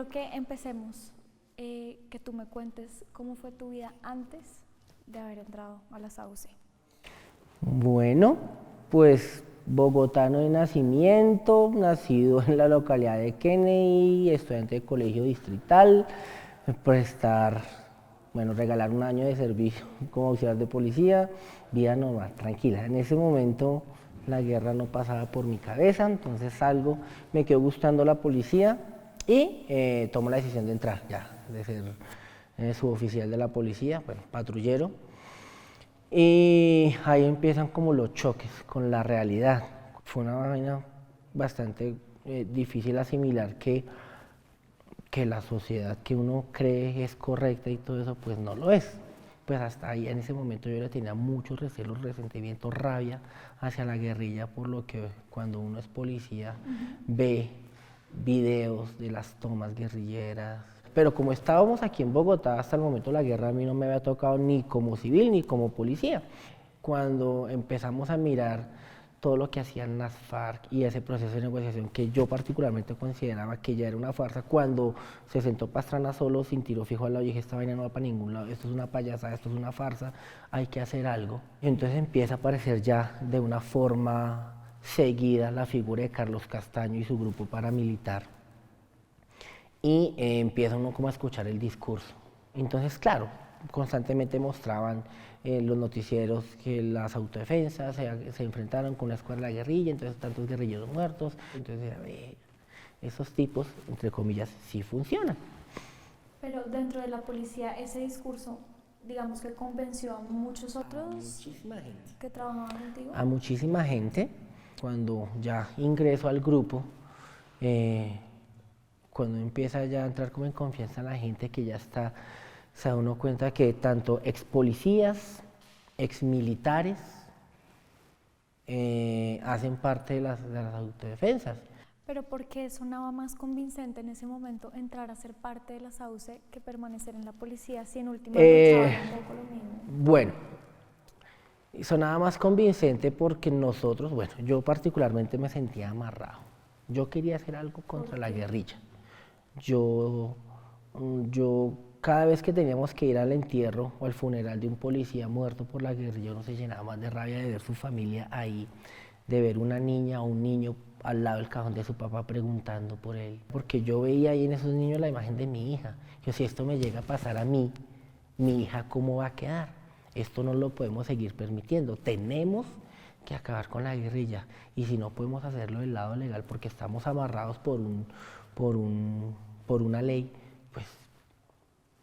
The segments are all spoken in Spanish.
quiero que empecemos, que tú me cuentes cómo fue tu vida antes de haber entrado a la SAUCE. Bueno, pues bogotano de nacimiento, nacido en la localidad de Kennedy, estudiante de colegio distrital, regalar un año de servicio como auxiliar de policía, vida normal, tranquila. En ese momento la guerra no pasaba por mi cabeza, entonces salgo, me quedó gustando la policía y tomo la decisión de entrar ya, de ser suboficial de la policía, bueno, patrullero. Y ahí empiezan como los choques con la realidad. Fue una vaina bastante difícil asimilar que la sociedad que uno cree es correcta y todo eso, pues no lo es. Pues hasta ahí, en ese momento yo le tenía muchos recelos, resentimientos, rabia hacia la guerrilla, por lo que cuando uno es policía ve videos de las tomas guerrilleras. Pero como estábamos aquí en Bogotá, hasta el momento la guerra a mí no me había tocado ni como civil ni como policía. Cuando empezamos a mirar todo lo que hacían las FARC y ese proceso de negociación que yo particularmente consideraba que ya era una farsa, cuando se sentó Pastrana solo sin tiro fijo al lado, y dije, esta vaina no va para ningún lado, esto es una payasada, esto es una farsa, hay que hacer algo. Entonces empieza a aparecer ya de una forma seguida la figura de Carlos Castaño y su grupo paramilitar, y empieza uno como a escuchar el discurso. Entonces, claro, constantemente mostraban los noticieros que las autodefensas se enfrentaron con la escuadra de la guerrilla, entonces tantos guerrilleros muertos, entonces esos tipos, entre comillas, sí funcionan. Pero dentro de la policía, ese discurso, digamos que convenció a muchos otros que trabajaban contigo. A muchísima gente. Cuando ya ingreso al grupo, cuando empieza ya a entrar como en confianza la gente que ya está, se da uno cuenta que tanto ex policías, ex militares, hacen parte de las autodefensas. Pero ¿por qué sonaba más convincente en ese momento entrar a ser parte de la SAUCE que permanecer en la policía, si en última luchaban un poco lo mismo? Bueno, sonaba más convincente porque nosotros, bueno, yo particularmente me sentía amarrado. Yo quería hacer algo contra la guerrilla. Yo cada vez que teníamos que ir al entierro o al funeral de un policía muerto por la guerrilla, uno se llenaba más de rabia de ver su familia ahí, de ver una niña o un niño al lado del cajón de su papá preguntando por él. Porque yo veía ahí en esos niños la imagen de mi hija. Yo, si esto me llega a pasar a mí, mi hija, ¿cómo va a quedar? Esto no lo podemos seguir permitiendo. Tenemos que acabar con la guerrilla. Y si no podemos hacerlo del lado legal porque estamos amarrados por una ley, pues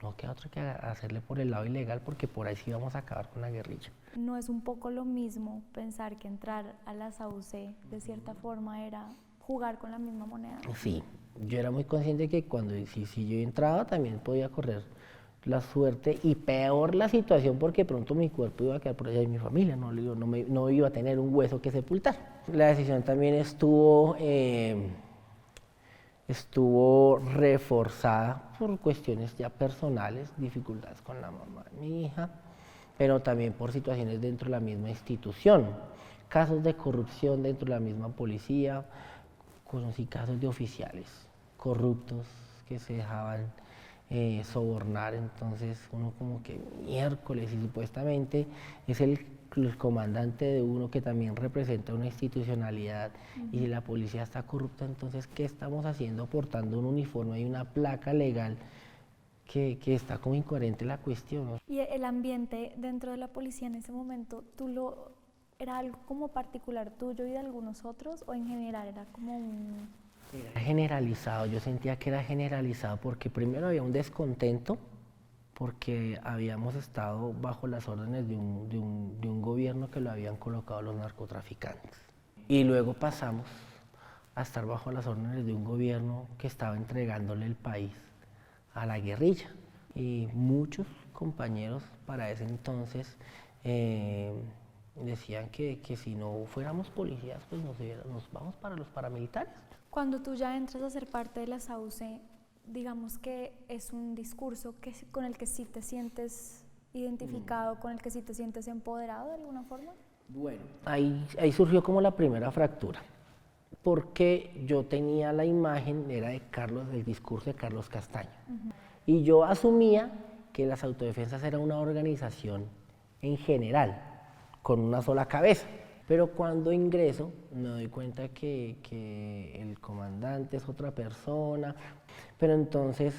no queda otra que hacerle por el lado ilegal, porque por ahí sí vamos a acabar con la guerrilla. ¿No es un poco lo mismo pensar que entrar a la SAUCE de cierta forma era jugar con la misma moneda? Sí, yo era muy consciente que si yo entraba también podía correr la suerte y peor la situación, porque pronto mi cuerpo iba a quedar por allá y mi familia no iba a tener un hueso que sepultar. La decisión también estuvo reforzada por cuestiones ya personales, dificultades con la mamá de mi hija, pero también por situaciones dentro de la misma institución, casos de corrupción dentro de la misma policía, conocí casos de oficiales corruptos que se dejaban sobornar, entonces uno como que miércoles, y supuestamente es el comandante de uno que también representa una institucionalidad, y si la policía está corrupta, entonces ¿qué estamos haciendo portando un uniforme y una placa legal? Que está como incoherente la cuestión. ¿Y el ambiente dentro de la policía en ese momento, era algo como particular tuyo y de algunos otros, o en general era como un...? Era generalizado, yo sentía que era generalizado porque primero había un descontento porque habíamos estado bajo las órdenes de un gobierno que lo habían colocado los narcotraficantes. Y luego pasamos a estar bajo las órdenes de un gobierno que estaba entregándole el país a la guerrilla. Y muchos compañeros para ese entonces decían que si no fuéramos policías, pues nos vamos para los paramilitares. Cuando tú ya entras a ser parte de la SAUCE, digamos que es un discurso con el que sí te sientes identificado, con el que sí te sientes empoderado de alguna forma. Bueno, ahí surgió como la primera fractura, porque yo tenía la imagen, era de Carlos, del discurso de Carlos Castaño. Y yo asumía que las autodefensas era una organización en general, con una sola cabeza. Pero cuando ingreso me doy cuenta que el comandante es otra persona, pero entonces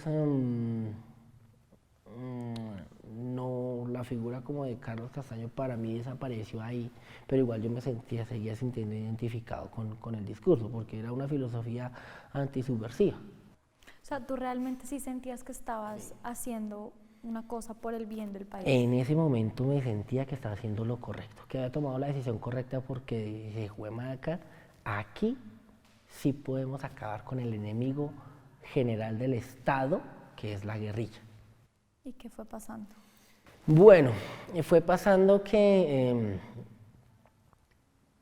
no, la figura como de Carlos Castaño para mí desapareció ahí, pero igual yo me seguía sintiendo identificado con el discurso, porque era una filosofía antisubversiva. O sea, tú realmente sí sentías que estabas haciendo una cosa por el bien del país. En ese momento me sentía que estaba haciendo lo correcto, que había tomado la decisión correcta porque dije, juemaca, aquí sí podemos acabar con el enemigo general del Estado, que es la guerrilla. ¿Y qué fue pasando? Bueno, fue pasando que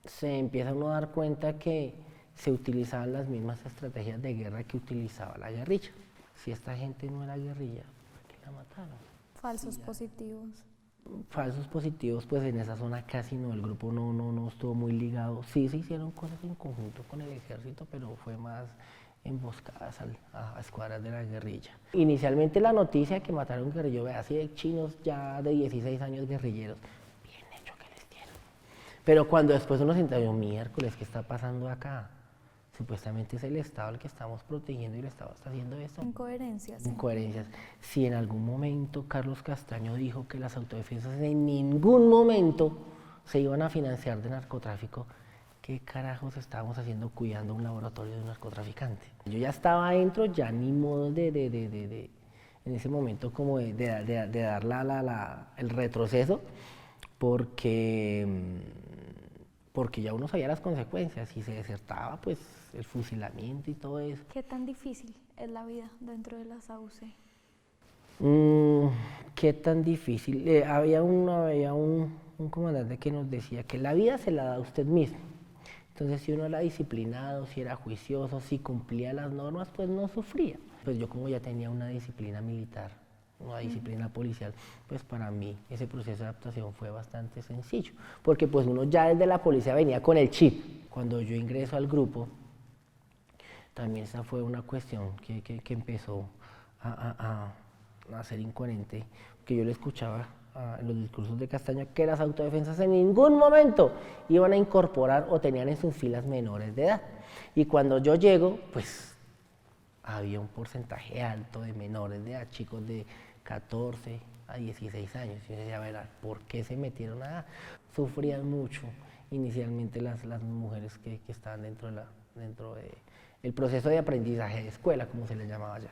se empieza uno a dar cuenta que se utilizaban las mismas estrategias de guerra que utilizaba la guerrilla. Si esta gente no era guerrilla, ¿por qué la mataron? Falsos positivos. Falsos positivos, pues en esa zona casi no, el grupo no estuvo muy ligado. Sí se hicieron cosas en conjunto con el ejército, pero fue más emboscadas a escuadras de la guerrilla. Inicialmente la noticia que mataron guerrilleros, así de chinos ya de 16 años guerrilleros, bien hecho que les dieron. Pero cuando después uno se enteró, miércoles, ¿qué está pasando acá? Supuestamente es el Estado el que estamos protegiendo y el Estado está haciendo esto. Incoherencias. Incoherencias. Si en algún momento Carlos Castaño dijo que las autodefensas en ningún momento se iban a financiar de narcotráfico, ¿qué carajos estábamos haciendo cuidando un laboratorio de un narcotraficante? Yo ya estaba adentro, ya ni modo en ese momento como de dar el retroceso, porque ya uno sabía las consecuencias, si se desertaba, pues el fusilamiento y todo eso. ¿Qué tan difícil es la vida dentro de las AUC? ¿Qué tan difícil? Había un comandante que nos decía que la vida se la da a usted mismo. Entonces, si uno era disciplinado, si era juicioso, si cumplía las normas, pues no sufría. Pues yo como ya tenía una disciplina militar, una disciplina policial, pues para mí ese proceso de adaptación fue bastante sencillo, porque pues uno ya desde la policía venía con el chip. Cuando yo ingreso al grupo, también esa fue una cuestión que empezó a ser incoherente, que yo le escuchaba en los discursos de Castaño que las autodefensas en ningún momento iban a incorporar o tenían en sus filas menores de edad. Y cuando yo llego, pues había un porcentaje alto de menores de edad, chicos de 14 a 16 años. Y yo decía, a ver, ¿por qué se metieron a...? Sufrían mucho inicialmente las mujeres que estaban dentro de el proceso de aprendizaje de escuela, como se le llamaba allá.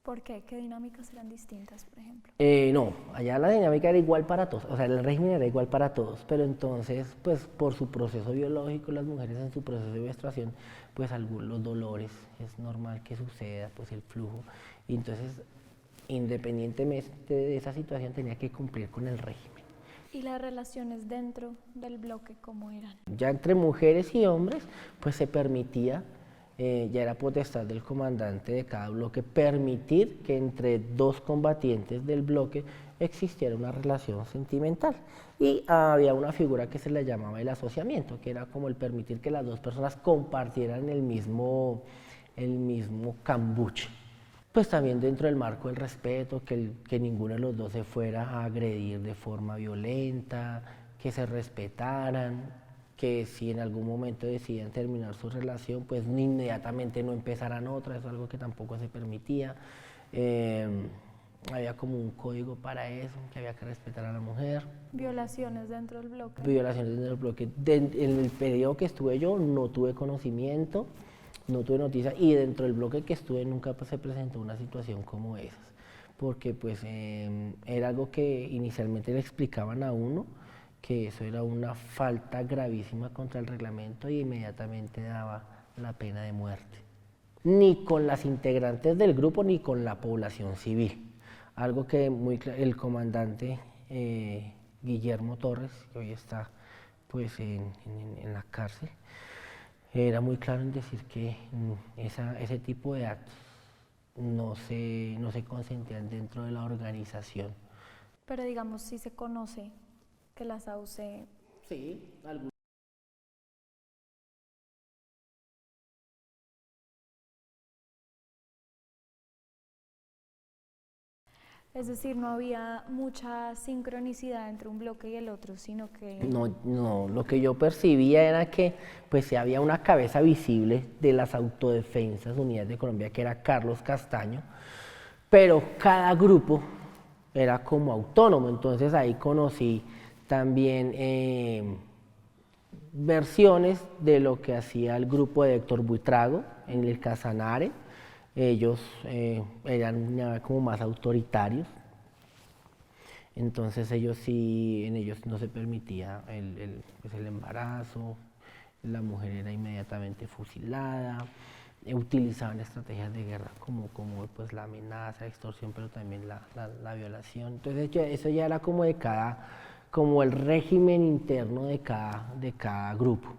¿Por qué? ¿Qué dinámicas eran distintas, por ejemplo? No, allá la dinámica era igual para todos, o sea, el régimen era igual para todos, pero entonces, pues por su proceso biológico, las mujeres en su proceso de menstruación, pues los dolores, es normal que suceda, pues el flujo, y entonces, independientemente de esa situación, tenía que cumplir con el régimen. ¿Y las relaciones dentro del bloque cómo eran? Ya entre mujeres y hombres, pues se permitía, ya era potestad del comandante de cada bloque, permitir que entre dos combatientes del bloque existiera una relación sentimental. Y había una figura que se le llamaba el asociamiento, que era como el permitir que las dos personas compartieran el mismo cambuche. Pues también dentro del marco del respeto, que ninguno de los dos se fuera a agredir de forma violenta, que se respetaran, que si en algún momento decidían terminar su relación, pues inmediatamente no empezaran otra, eso es algo que tampoco se permitía. Había como un código para eso, que había que respetar a la mujer. ¿Violaciones dentro del bloque? Violaciones dentro del bloque. En el periodo que estuve yo no tuve conocimiento, no tuve noticia, y dentro del bloque que estuve nunca se presentó una situación como esas, porque pues era algo que inicialmente le explicaban a uno, que eso era una falta gravísima contra el reglamento y inmediatamente daba la pena de muerte. Ni con las integrantes del grupo ni con la población civil. Algo que el comandante Guillermo Torres, que hoy está pues en la cárcel, era muy claro en decir que ese tipo de actos no se consentían dentro de la organización. Pero digamos, si se conoce que las AUC... Sí, Es decir, no había mucha sincronicidad entre un bloque y el otro, sino que... No, lo que yo percibía era que pues sí había una cabeza visible de las Autodefensas Unidas de Colombia, que era Carlos Castaño, pero cada grupo era como autónomo. Entonces ahí conocí también versiones de lo que hacía el grupo de Héctor Buitrago en el Casanare. Ellos eran ya como más autoritarios, entonces ellos sí, en ellos no se permitía pues el embarazo, la mujer era inmediatamente fusilada, utilizaban estrategias de guerra como pues la amenaza, la extorsión, pero también la violación. Entonces eso ya era como como el régimen interno de cada grupo.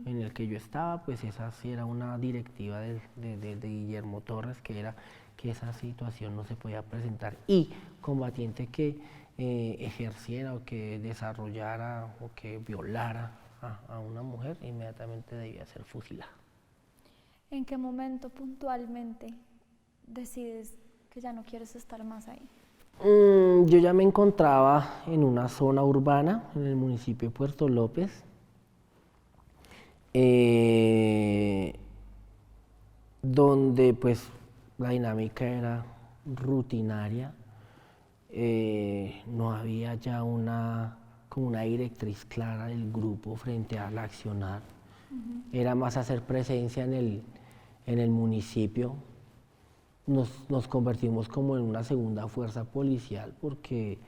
En el que yo estaba, pues esa sí era una directiva de Guillermo Torres, que era que esa situación no se podía presentar, y combatiente que ejerciera o que desarrollara o que violara a una mujer, inmediatamente debía ser fusilada. ¿En qué momento puntualmente decides que ya no quieres estar más ahí? Yo ya me encontraba en una zona urbana, en el municipio de Puerto López, donde pues la dinámica era rutinaria, no había ya como una directriz clara del grupo frente al accionar. Era más hacer presencia en el municipio. Nos convertimos como en una segunda fuerza policial, porque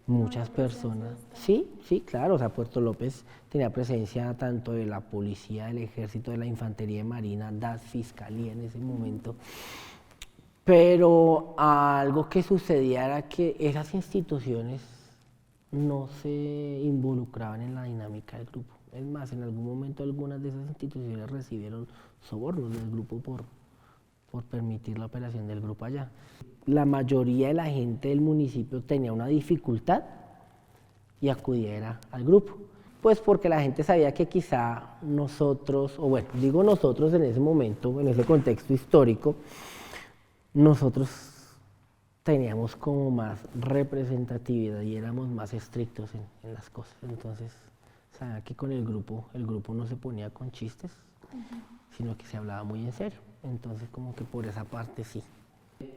muchas personas... Sí, claro, o sea, Puerto López tenía presencia tanto de la policía, del ejército, de la infantería de marina, DAS, fiscalía en ese momento. Pero algo que sucedía era que esas instituciones no se involucraban en la dinámica del grupo. Es más, en algún momento algunas de esas instituciones recibieron sobornos del grupo por permitir la operación del grupo allá. La mayoría de la gente del municipio tenía una dificultad y acudía al grupo, pues porque la gente sabía que quizá nosotros, o bueno, digo nosotros en ese momento, en ese contexto histórico, nosotros teníamos como más representatividad y éramos más estrictos en las cosas. Entonces, sabía que con el grupo no se ponía con chistes, sino que se hablaba muy en serio. Entonces, como que por esa parte sí.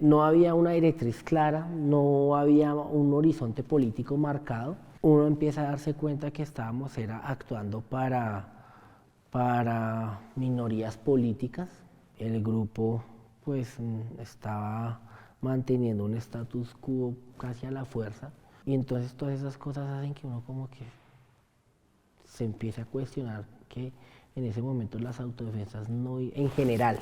No había una directriz clara, no había un horizonte político marcado. Uno empieza a darse cuenta que estábamos actuando para minorías políticas. El grupo pues estaba manteniendo un status quo casi a la fuerza, y entonces todas esas cosas hacen que uno como que se empiece a cuestionar que en ese momento las autodefensas en general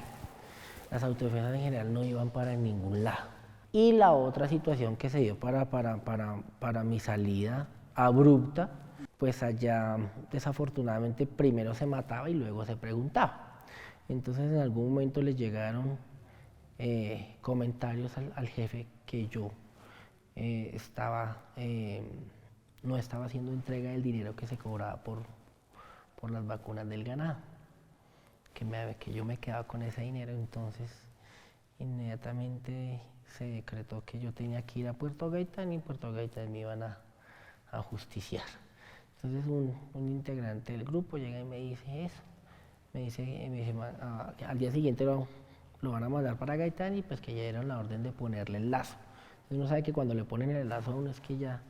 no iban para ningún lado. Y la otra situación que se dio para mi salida abrupta, pues allá desafortunadamente primero se mataba y luego se preguntaba. Entonces en algún momento les llegaron comentarios al jefe que yo no estaba haciendo entrega del dinero que se cobraba por las vacunas del ganado, que yo me quedaba con ese dinero. Entonces inmediatamente se decretó que yo tenía que ir a Puerto Gaitán, y en Puerto Gaitán me iban a justiciar. Entonces un integrante del grupo llega y me dice eso, me dice al día siguiente lo van a mandar para Gaitán, y pues que ya dieron la orden de ponerle el lazo. Entonces uno sabe que cuando le ponen el lazo a uno es que ya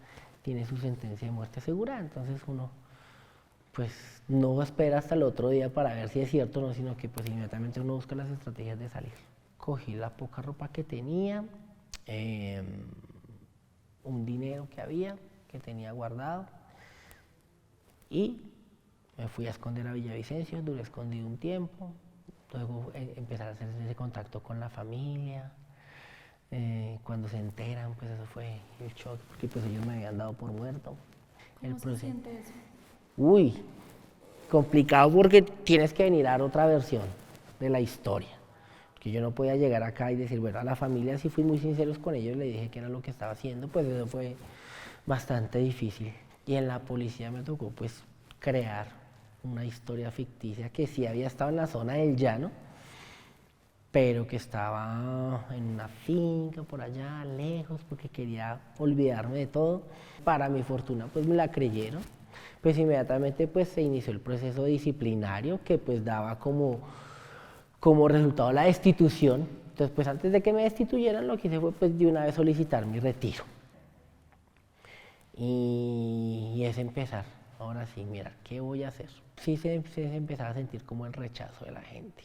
tiene su sentencia de muerte asegurada. Entonces uno pues no espera hasta el otro día para ver si es cierto o no, sino que pues inmediatamente uno busca las estrategias de salir. Cogí la poca ropa que tenía, un dinero que tenía guardado, y me fui a esconder a Villavicencio. Duré escondido un tiempo, luego empezar a hacer ese contacto con la familia. Cuando se enteran, pues eso fue el shock, porque pues ellos me habían dado por muerto. ¿Cómo se siente eso? Uy, complicado, porque tienes que venir a dar otra versión de la historia. Que yo no podía llegar acá y decir, bueno, a la familia sí fui muy sinceros con ellos, le dije que era lo que estaba haciendo, pues eso fue bastante difícil. Y en la policía me tocó pues crear una historia ficticia que sí había estado en la zona del llano, pero que estaba en una finca por allá, lejos, porque quería olvidarme de todo. Para mi fortuna, pues me la creyeron. Pues inmediatamente pues, se inició el proceso disciplinario que pues daba como resultado la destitución. Entonces, pues antes de que me destituyeran, lo que hice fue pues de una vez solicitar mi retiro. Y es empezar, ahora sí, mira, ¿qué voy a hacer? Sí se empezaba a sentir como el rechazo de la gente,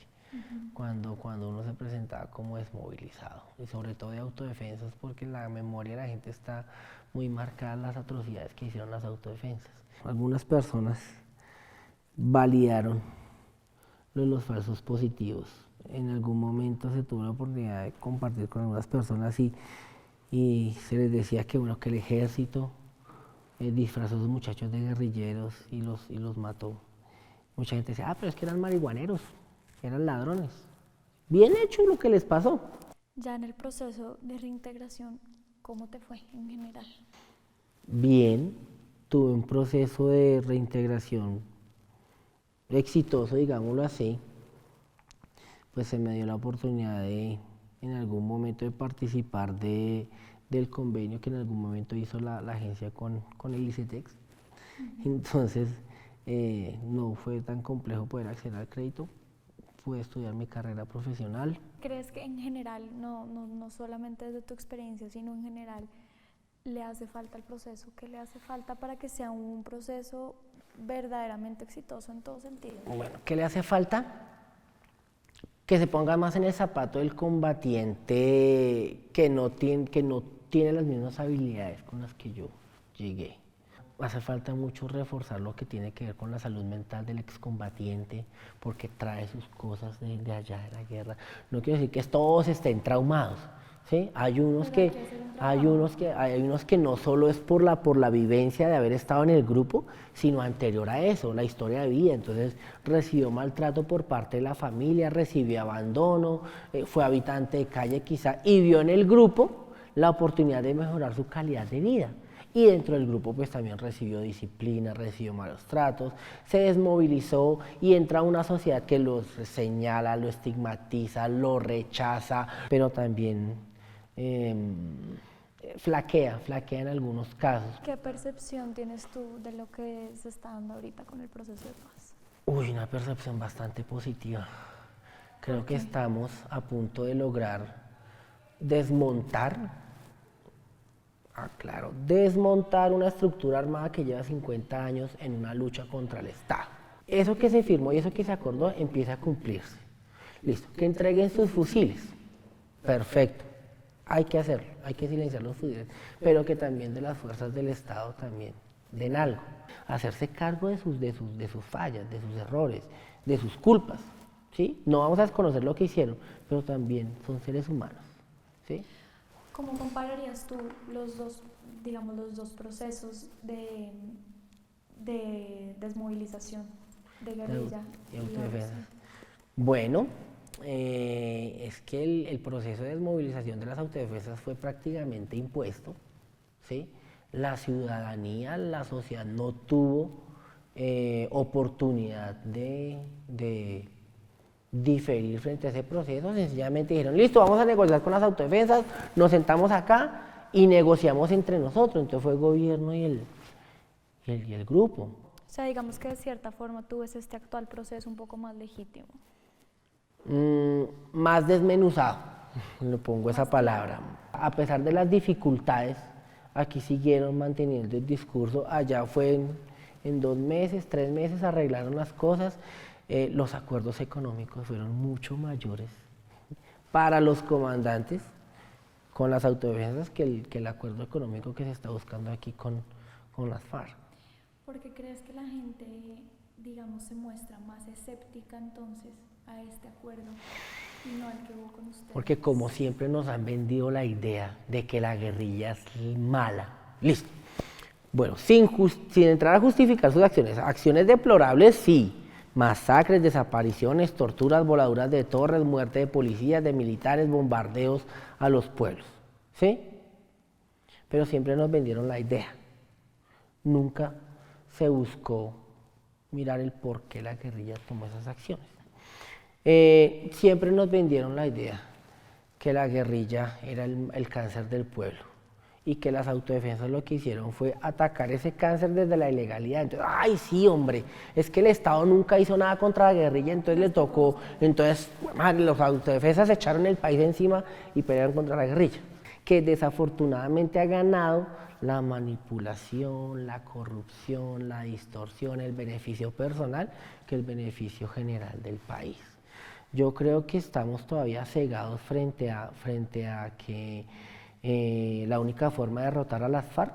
cuando uno se presentaba como desmovilizado, y sobre todo de autodefensas, porque en la memoria de la gente está muy marcada las atrocidades que hicieron las autodefensas. Algunas personas validaron los falsos positivos. En algún momento se tuvo la oportunidad de compartir con algunas personas y se les decía que, bueno, que el ejército disfrazó a esos muchachos de guerrilleros y los mató. Mucha gente decía, pero es que eran marihuaneros, eran ladrones. Bien hecho lo que les pasó. Ya en el proceso de reintegración, ¿cómo te fue en general? Bien, tuve un proceso de reintegración exitoso, digámoslo así. Pues se me dio la oportunidad de, en algún momento, de participar del convenio que en algún momento hizo la agencia con el ICETEX. Entonces, no fue tan complejo poder acceder al crédito. Pude estudiar mi carrera profesional. ¿Crees que en general, no solamente desde tu experiencia, sino en general, le hace falta el proceso? ¿Qué le hace falta para que sea un proceso verdaderamente exitoso en todo sentido? Bueno, ¿qué le hace falta? Que se ponga más en el zapato del combatiente que no tiene las mismas habilidades con las que yo llegué. Hace falta mucho reforzar lo que tiene que ver con la salud mental del excombatiente, porque trae sus cosas de allá de la guerra. No quiero decir que todos estén traumados, ¿sí? Hay unos que no solo es por la vivencia de haber estado en el grupo, sino anterior a eso, la historia de vida. Entonces recibió maltrato por parte de la familia, recibió abandono, fue habitante de calle quizá, y vio en el grupo la oportunidad de mejorar su calidad de vida. Y dentro del grupo pues también recibió disciplina, recibió malos tratos, se desmovilizó y entra a una sociedad que los señala, lo estigmatiza, lo rechaza, pero también flaquea en algunos casos. ¿Qué percepción tienes tú de lo que se está dando ahorita con el proceso de paz? Uy, una percepción bastante positiva. Creo que estamos a punto de lograr desmontar una estructura armada que lleva 50 años en una lucha contra el Estado. Eso que se firmó y eso que se acordó empieza a cumplirse. Listo, que entreguen sus fusiles. Perfecto. Hay que hacerlo, hay que silenciar los fusiles, pero que también de las fuerzas del Estado también den algo. Hacerse cargo de sus fallas, de sus errores, de sus culpas. ¿Sí? No vamos a desconocer lo que hicieron, pero también son seres humanos. ¿Sí? ¿Cómo compararías tú los dos procesos de desmovilización, de guerrilla y autodefensa? Bueno, es que el proceso de desmovilización de las autodefensas fue prácticamente impuesto, ¿sí? La ciudadanía, la sociedad no tuvo oportunidad de diferir frente a ese proceso. Sencillamente dijeron, listo, vamos a negociar con las autodefensas, nos sentamos acá y negociamos entre nosotros. Entonces fue el gobierno y el grupo. O sea, digamos que de cierta forma tú ves este actual proceso un poco más legítimo. Más desmenuzado, le pongo esa palabra. A pesar de las dificultades, aquí siguieron manteniendo el discurso. Allá fue en 2 meses, 3 meses arreglaron las cosas. Los acuerdos económicos fueron mucho mayores para los comandantes con las autodefensas que el acuerdo económico que se está buscando aquí con las FARC. ¿Por qué crees que la gente, digamos, se muestra más escéptica entonces a este acuerdo y no al que hubo con ustedes? Porque como siempre nos han vendido la idea de que la guerrilla es mala. Listo. Bueno, sin entrar a justificar sus acciones deplorables sí. Masacres, desapariciones, torturas, voladuras de torres, muerte de policías, de militares, bombardeos a los pueblos, ¿sí? Pero siempre nos vendieron la idea. Nunca se buscó mirar el por qué la guerrilla tomó esas acciones. Siempre nos vendieron la idea que la guerrilla era el cáncer del pueblo y que las autodefensas lo que hicieron fue atacar ese cáncer desde la ilegalidad. Entonces, ay, sí, hombre, es que el Estado nunca hizo nada contra la guerrilla, entonces le tocó, entonces los autodefensas echaron el país encima y pelearon contra la guerrilla, que desafortunadamente ha ganado la manipulación, la corrupción, la distorsión, el beneficio personal que el beneficio general del país. Yo creo que estamos todavía cegados frente a que la única forma de derrotar a las FARC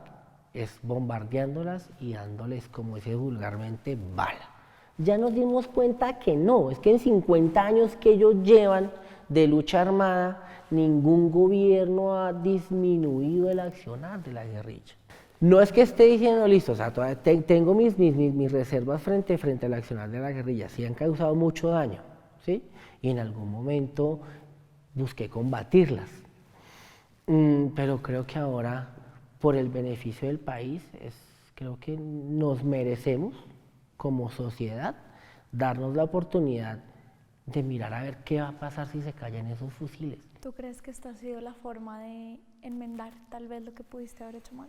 es bombardeándolas y dándoles, como dice vulgarmente, bala. Ya nos dimos cuenta que no, es que en 50 años que ellos llevan de lucha armada, ningún gobierno ha disminuido el accionar de la guerrilla. No es que esté diciendo, listo, o sea, todavía tengo mis reservas frente al accionar de la guerrilla, sí han causado mucho daño, ¿sí? Y en algún momento busqué combatirlas. Pero creo que ahora, por el beneficio del país, creo que nos merecemos, como sociedad, darnos la oportunidad de mirar a ver qué va a pasar si se callan esos fusiles. ¿Tú crees que esta ha sido la forma de enmendar tal vez lo que pudiste haber hecho mal?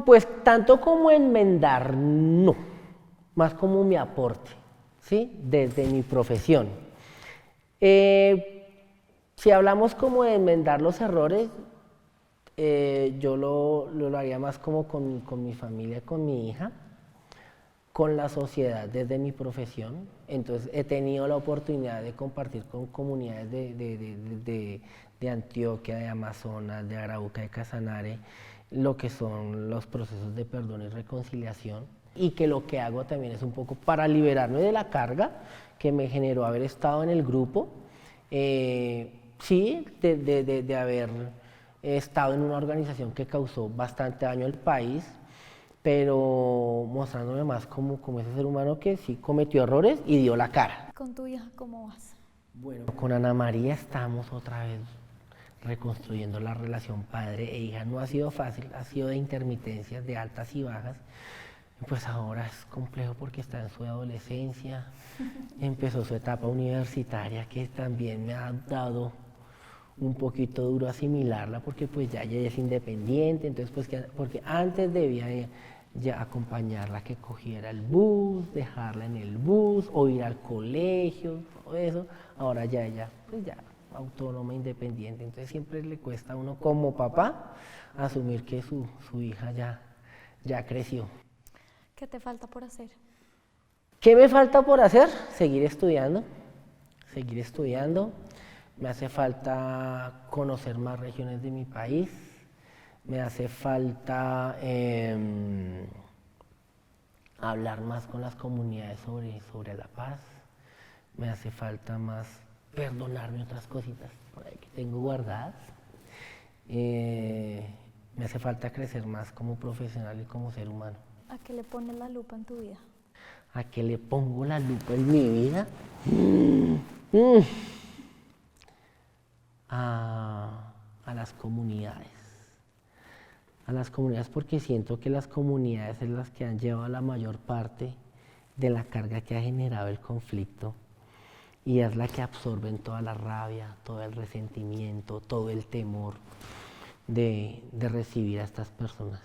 Pues tanto como enmendar, no, más como mi aporte, ¿sí? Desde mi profesión. Si hablamos como de enmendar los errores, yo lo haría más como con mi familia, con mi hija, con la sociedad desde mi profesión. Entonces he tenido la oportunidad de compartir con comunidades de Antioquia, de Amazonas, de Arauca, de Casanare, lo que son los procesos de perdón y reconciliación, y que lo que hago también es un poco para liberarme de la carga que me generó haber estado en el grupo, sí, de haber estado en una organización que causó bastante daño al país, pero mostrándome más como ese ser humano que sí cometió errores y dio la cara. ¿Con tu hija cómo vas? Bueno, con Ana María estamos otra vez reconstruyendo la relación padre e hija. No ha sido fácil, ha sido de intermitencias, de altas y bajas. Pues ahora es complejo porque está en su adolescencia, empezó su etapa universitaria, que también me ha dado un poquito duro asimilarla, porque pues ya ella es independiente, entonces pues porque antes debía ya acompañarla, que cogiera el bus, dejarla en el bus o ir al colegio, todo eso. Ahora ya ella pues ya autónoma, independiente, entonces siempre le cuesta a uno como papá asumir que su hija ya creció. ¿Qué te falta por hacer? ¿Qué me falta por hacer? Seguir estudiando. Me hace falta conocer más regiones de mi país. Me hace falta hablar más con las comunidades sobre la paz. Me hace falta más perdonarme otras cositas por ahí que tengo guardadas. Me hace falta crecer más como profesional y como ser humano. ¿A qué le pones la lupa en tu vida? ¿A qué le pongo la lupa en mi vida? A las comunidades. A las comunidades, porque siento que las comunidades son las que han llevado la mayor parte de la carga que ha generado el conflicto, y es la que absorben toda la rabia, todo el resentimiento, todo el temor de recibir a estas personas.